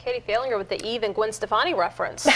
Katie Fehlinger with the Eve and Gwen Stefani reference. On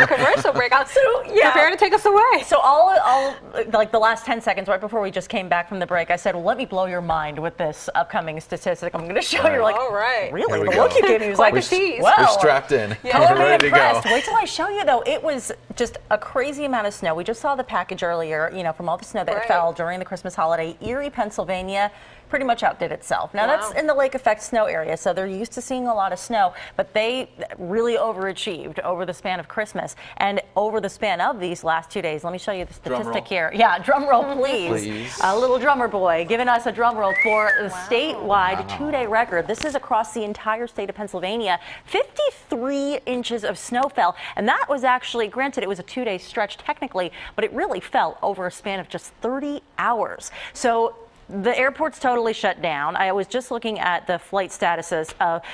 a commercial break. Prepare to take us away. So all like the last 10 seconds right before we just came back from the break, I said, well, let me blow your mind with this upcoming statistic I'm going to show you. Like, all right. Really? The look you gave me was like, well, we're strapped in. Color We're ready to go. Wait till I show you, though. It was just a crazy amount of snow. We just saw the package earlier, you know, from all the snow that fell during the Christmas holiday. Erie, Pennsylvania pretty much outdid itself. Now, that's in the lake effect snow area, so they're used to seeing a lot of snow, but they really overachieved over the span of Christmas. And over the span of these last 2 days, let me show you the statistic here. Yeah, drum roll, please. A little drummer boy giving us a drum roll for the statewide 2-day record. This is across the entire state of Pennsylvania. 53 inches of snow fell, and that was actually, granted, it was a 2-day stretch technically, but it really fell over a span of just 30 hours. So the airport's totally shut down. I was just looking at the flight statuses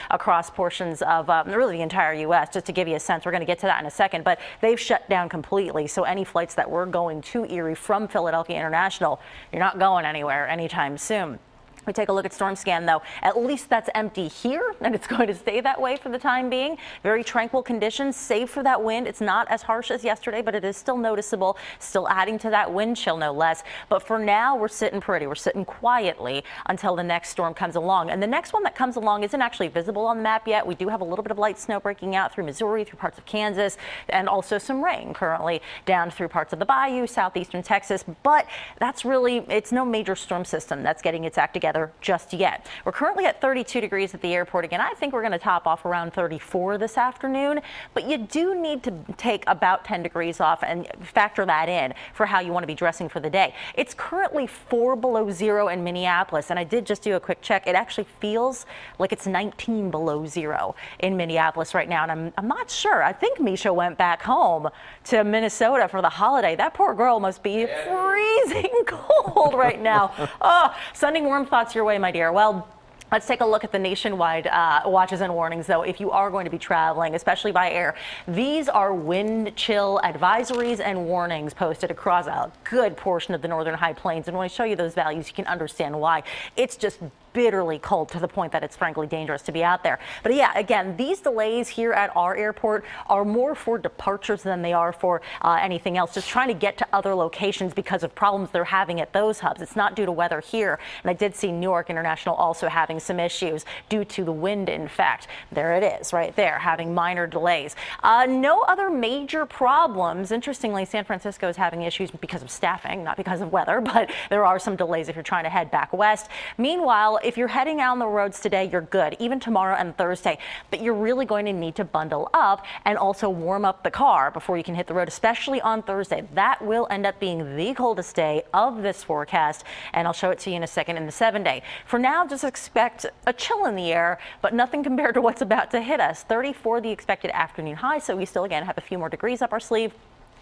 across portions of really the entire U.S. just to give you a sense. We're going to get to that in a second, but they've shut down completely. So any flights that were going to Erie from Philadelphia International, you're not going anywhere anytime soon. We take a look at storm scan, though. At least that's empty here, and it's going to stay that way for the time being. Very tranquil conditions, save for that wind. It's not as harsh as yesterday, but it is still noticeable, still adding to that wind chill, no less. But for now, we're sitting pretty. We're sitting quietly until the next storm comes along. And the next one that comes along isn't actually visible on the map yet. We do have a little bit of light snow breaking out through Missouri, through parts of Kansas, and also some rain currently down through parts of the bayou, southeastern Texas. But that's really, it's no major storm system that's getting its act together just yet. We're currently at 32 degrees at the airport. Again, I think we're going to top off around 34 this afternoon, but you do need to take about 10 degrees off and factor that in for how you want to be dressing for the day. It's currently 4 below zero in Minneapolis, and I did just do a quick check. It actually feels like it's 19 below zero in Minneapolis right now, and I'm not sure. I think Misha went back home to Minnesota for the holiday. That poor girl must be freezing cold right now. Oh, sending warm thoughts your way, my dear. Well, let's take a look at the nationwide watches and warnings, though, if you are going to be traveling, especially by air. These are wind chill advisories and warnings posted across a good portion of the northern high plains. And when I show you those values, you can understand why. It's just bitterly cold to the point that it's frankly dangerous to be out there. But yeah, again, these delays here at our airport are more for departures than they are for anything else, just trying to get to other locations because of problems they're having at those hubs. It's not due to weather here. And I did see Newark International also having some issues due to the wind, in fact. There it is right there, having minor delays. No other major problems. Interestingly, San Francisco is having issues because of staffing, not because of weather, but there are some delays if you're trying to head back west. Meanwhile, if you're heading out on the roads today, you're good, even tomorrow and Thursday, but you're really going to need to bundle up and also warm up the car before you can hit the road, especially on Thursday. That will end up being the coldest day of this forecast, and I'll show it to you in a second in the 7-day. For now, just expect a chill in the air, but nothing compared to what's about to hit us. 34 the expected afternoon high, so we still, again, have a few more degrees up our sleeve.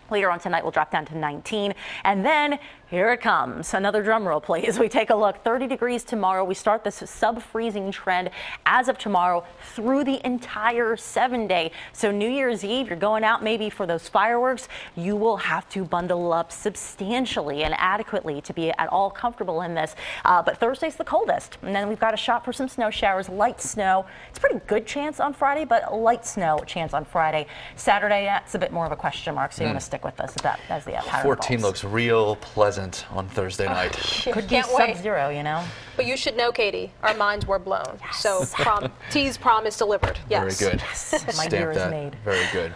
Later on tonight, we'll drop down to 19. And then here it comes. Another drum roll, please. We take a look. 30 degrees tomorrow. We start this sub-freezing trend as of tomorrow through the entire 7-day. So New Year's Eve, you're going out maybe for those fireworks. You will have to bundle up substantially and adequately to be at all comfortable in this. But Thursday's the coldest. And then we've got a shot for some snow showers, light snow. It's a pretty good chance on Friday, but a light snow chance on Friday. Saturday, that's a bit more of a question mark, so you want to stick with us as the pattern 14 falls. Looks real pleasant on Thursday night. Could be sub-zero, you know. But you should know, Katie, our minds were blown. Yes. So T's promise delivered. Yes. Very good. Yes. My dear is made. Very good.